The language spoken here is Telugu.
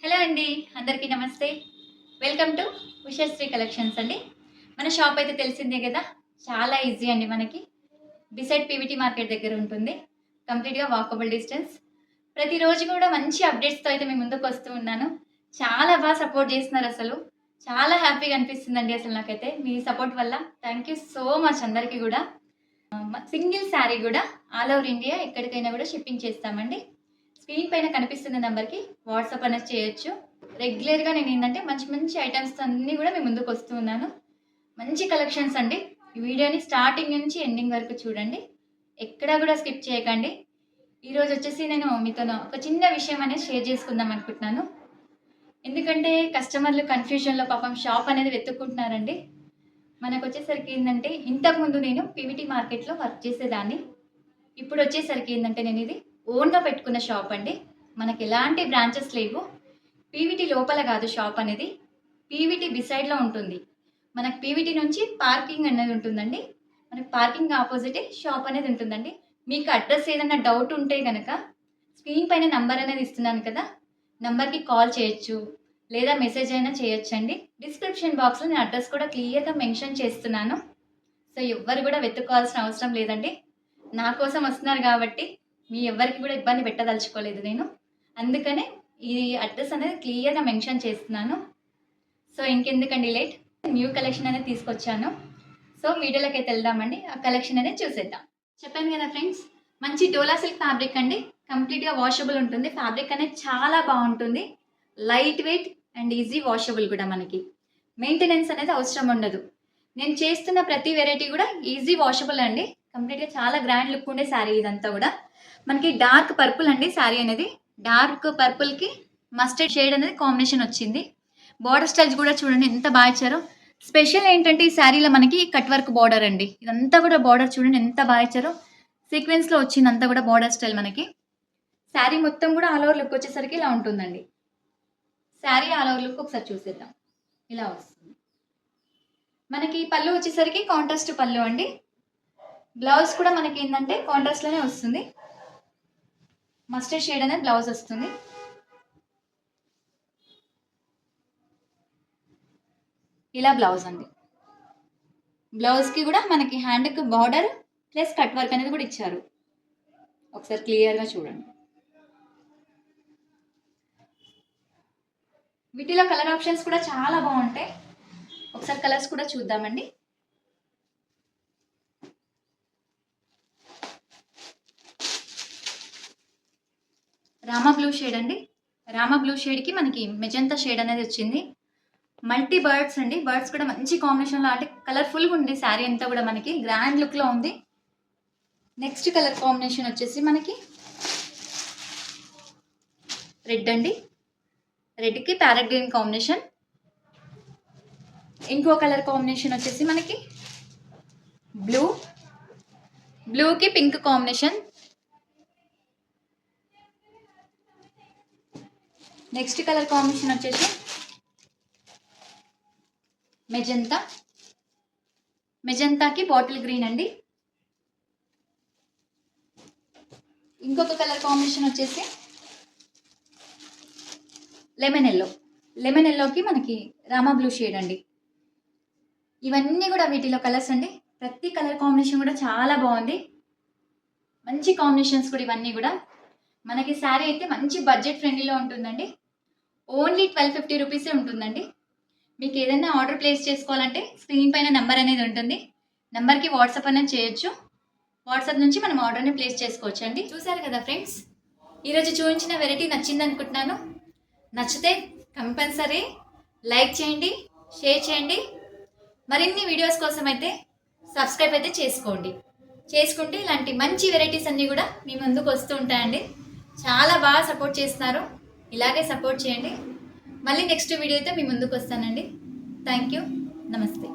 హలో అండి, అందరికీ నమస్తే. వెల్కమ్ టు ఉషశ్రీ కలెక్షన్స్ అండి. మన షాప్ అయితే తెలిసిందే కదా, చాలా ఈజీ అండి. మనకి బిసైడ్ పీవీటీ మార్కెట్ దగ్గర ఉంటుంది. కంప్లీట్గా వాకబుల్ డిస్టెన్స్. ప్రతిరోజు కూడా మంచి అప్డేట్స్తో అయితే మేము ముందుకు వస్తూ ఉన్నాను. చాలా బాగా సపోర్ట్ చేస్తున్నారు. అసలు చాలా హ్యాపీగా అనిపిస్తుందండి. అసలు నాకైతే మీ సపోర్ట్ వల్ల థ్యాంక్ యూ సో మచ్ అందరికీ కూడా. సింగిల్ శారీ కూడా ఆల్ ఓవర్ ఇండియా ఎక్కడికైనా కూడా షిప్పింగ్ చేస్తామండి. స్క్రీన్ పైన కనిపిస్తున్న నెంబర్కి వాట్సాప్ అనేది చేయొచ్చు. రెగ్యులర్గా నేను ఏంటంటే మంచి మంచి ఐటమ్స్ అన్నీ కూడా మేము ముందుకు వస్తూ ఉన్నాను. మంచి కలెక్షన్స్ అండి. ఈ వీడియోని స్టార్టింగ్ నుంచి ఎండింగ్ వరకు చూడండి, ఎక్కడా కూడా స్కిప్ చేయకండి. ఈరోజు వచ్చేసి నేను మీతో ఒక చిన్న విషయం అనేది షేర్ చేసుకుందాం అనుకుంటున్నాను. ఎందుకంటే కస్టమర్లు కన్ఫ్యూజన్లో పాపం షాప్ అనేది వెతుక్కుంటున్నారండి. మనకు వచ్చేసరికి ఏంటంటే ఇంతకుముందు నేను పీవీటీ మార్కెట్లో వర్క్ చేసేదాన్ని. ఇప్పుడు వచ్చేసరికి ఏంటంటే నేను ఇది ఓన్గా పెట్టుకున్న షాప్ అండి. మనకి ఎలాంటి బ్రాంచెస్ లేవు. పీవీటీ లోపల కాదు షాప్ అనేది, పీవీటీ బిసైడ్లో ఉంటుంది. మనకు పీవీటీ నుంచి పార్కింగ్ అనేది ఉంటుందండి. మనకి పార్కింగ్ ఆపోజిటే షాప్ అనేది ఉంటుందండి. మీకు అడ్రస్ ఏదైనా డౌట్ ఉంటే కనుక స్క్రీన్ పైన నంబర్ అనేది ఇస్తున్నాను కదా, నంబర్కి కాల్ చేయొచ్చు, లేదా మెసేజ్ అయినా చేయొచ్చు అండి. డిస్క్రిప్షన్ బాక్స్లో నేను అడ్రస్ కూడా క్లియర్గా మెన్షన్ చేస్తున్నాను. సో ఎవ్వరు కూడా వెతుక్కోవాల్సిన అవసరం లేదండి. నా కోసం వస్తున్నారు కాబట్టి మీ ఎవ్వరికి కూడా ఇబ్బంది పెట్టదలుచుకోలేదు నేను. అందుకనే ఈ అడ్రస్ అనేది క్లియర్గా మెన్షన్ చేస్తున్నాను. సో ఇంకెందుకండి లేట్, న్యూ కలెక్షన్ అనేది తీసుకొచ్చాను. సో వీడియోలోకి అయితే వెళ్దామండి. ఆ కలెక్షన్ అనేది చూసేద్దాం. చెప్పాను కదా ఫ్రెండ్స్, మంచి డోలా సిల్క్ ఫ్యాబ్రిక్ అండి. కంప్లీట్గా వాషబుల్ ఉంటుంది. ఫ్యాబ్రిక్ అనేది చాలా బాగుంటుంది. Light weight and easy washable కూడా. మనకి మెయింటెనెన్స్ అనేది అవసరం ఉండదు. నేను చేస్తున్న ప్రతి వెరైటీ కూడా ఈజీ వాషబుల్ అండి. కంప్లీట్గా చాలా గ్రాండ్ లుక్ ఉండే శారీ ఇదంతా కూడా. మనకి డార్క్ పర్పుల్ అండి శారీ అనేది. డార్క్ పర్పుల్కి మస్టర్డ్ షేడ్ అనేది కాంబినేషన్ వచ్చింది. బార్డర్ స్టైల్స్ కూడా చూడండి ఎంత బాగా ఇచ్చారో. స్పెషల్ ఏంటంటే ఈ శారీలో మనకి కట్ వర్క్ బార్డర్ అండి. ఇదంతా కూడా బార్డర్ చూడండి ఎంత బాగా ఇచ్చారో. సీక్వెన్స్లో వచ్చిందంతా కూడా బార్డర్ స్టైల్. మనకి శారీ మొత్తం కూడా ఆల్ ఓవర్ లుక్ వచ్చేసరికి ఇలా ఉంటుందండి. శారీ ఆల్ ఓవర్ లుక్ ఒకసారి చూసేద్దాం. ఇలా వస్తుంది. మనకి పళ్ళు వచ్చేసరికి కాంట్రాస్ట్ పళ్ళు అండి. బ్లౌజ్ కూడా మనకి ఏంటంటే కాంట్రాస్ట్లోనే వస్తుంది. మస్టర్డ్ షేడ్ అనేది బ్లౌజ్ వస్తుంది. ఇలా బ్లౌజ్ అండి. బ్లౌజ్కి కూడా మనకి హ్యాండ్కి బార్డర్ ప్లస్ కట్ వర్క్ అనేది కూడా ఇచ్చారు. ఒకసారి క్లియర్గా చూడండి. వీటిలో కలర్ ఆప్షన్స్ కూడా చాలా బాగుంటాయి. ఒకసారి కలర్స్ కూడా చూద్దామండి. రామా బ్లూ షేడ్ అండి. రామా బ్లూ షేడ్కి మనకి మెజంతా షేడ్ అనేది వచ్చింది. మల్టీ బర్డ్స్ అండి. బర్డ్స్ కూడా మంచి కాంబినేషన్లో, అంటే కలర్ఫుల్గా ఉంది. శారీ అంతా కూడా మనకి గ్రాండ్ లుక్లో ఉంది. నెక్స్ట్ కలర్ కాంబినేషన్ వచ్చేసి మనకి రెడ్ అండి. రెడ్కి ప్యారెట్ గ్రీన్ కాంబినేషన్. ఇంకో కలర్ కాంబినేషన్ వచ్చేసి మనకి బ్లూ, బ్లూకి pink combination. Next colour combination వచ్చేసి మెజంతా, మెజంతాకి బాటిల్ గ్రీన్ అండి. ఇంకొక కలర్ కాంబినేషన్ వచ్చేసి లెమన్ ఎల్లో. లెమన్ ఎల్లోకి మనకి రామా బ్లూ షేడ్ అండి. ఇవన్నీ కూడా వీటిలో కలర్స్ అండి. ప్రతి కలర్ కాంబినేషన్ కూడా చాలా బాగుంది. మంచి కాంబినేషన్స్ కూడా ఇవన్నీ కూడా. మనకి శారీ అయితే మంచి బడ్జెట్ ఫ్రెండ్లీలో ఉంటుందండి. ఓన్లీ 1250 రూపీసే ఉంటుందండి. మీకు ఏదైనా ఆర్డర్ ప్లేస్ చేసుకోవాలంటే స్క్రీన్ పైన నెంబర్ అనేది ఉంటుంది. నెంబర్కి వాట్సాప్ అనేది చేయొచ్చు. వాట్సాప్ నుంచి మనం ఆర్డర్ని ప్లేస్ చేసుకోవచ్చు అండి. చూసారు కదా ఫ్రెండ్స్, ఈరోజు చూపించిన వెరైటీ నచ్చింది అనుకుంటున్నాను. నచ్చితే కంపల్సరీ లైక్ చేయండి, షేర్ చేయండి. మరిన్ని వీడియోస్ కోసం అయితే సబ్స్క్రైబ్ అయితే చేసుకుంటే ఇలాంటి మంచి వెరైటీస్ అన్నీ కూడా మీ ముందుకు వస్తూ ఉంటాయండి. చాలా బాగా సపోర్ట్ చేస్తున్నారు. ఇలాగే సపోర్ట్ చేయండి. మళ్ళీ నెక్స్ట్ వీడియోతో మీ ముందుకు వస్తానండి. Thank you. నమస్తే.